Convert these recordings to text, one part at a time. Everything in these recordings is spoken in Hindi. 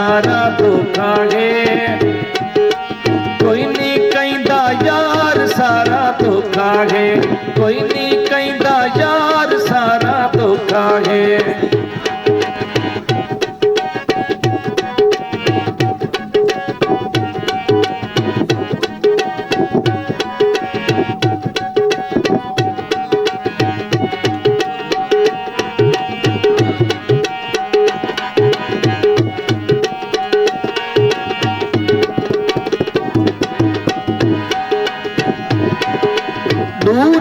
सारा धोखा है। कोई नहीं कहता यार सारा धोखा है, कोई नहीं कहता यार सारा धोखा है।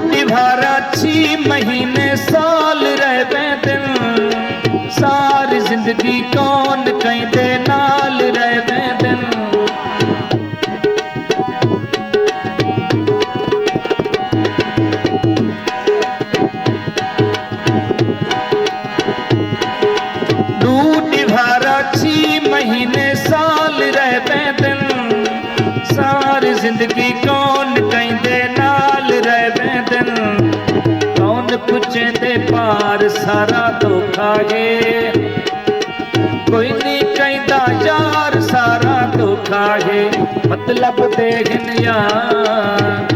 निभारा 6 महीने साल रह दिन, सारी जिंदगी कौन कहते नाल रह दिन। निभारा 6 महीने साल रह दिन, सारी जिंदगी कौन कहते नाल रह दिन। कौन पूछे दे पार सारा धोखा है, कोई नहीं कहता यार सारा धोखा है। मतलब देखन यार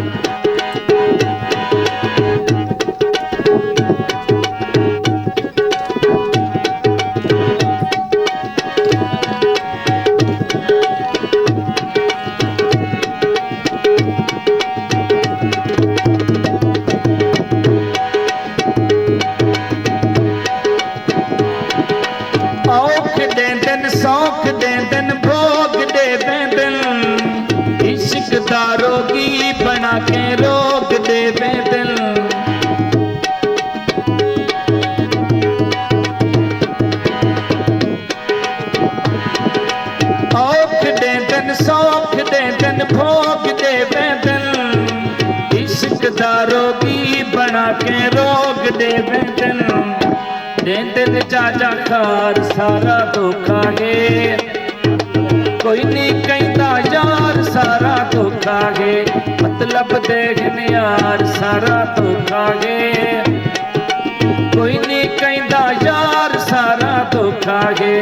सौख दे दिन भोग दे दिन, इश्क दा रोगी बना के रोग दे दिन। औख दे दिन सौख दे दिन भोग दे दिन, इश्क दा रोगी बना के रोग दे दिन। दिन चाचा खार सारा धोखा है, कोई नहीं कहता यार सारा धोखा है। मतलब देखन यार सारा धोखा है, कोई नहीं कहता यार सारा धोखा है।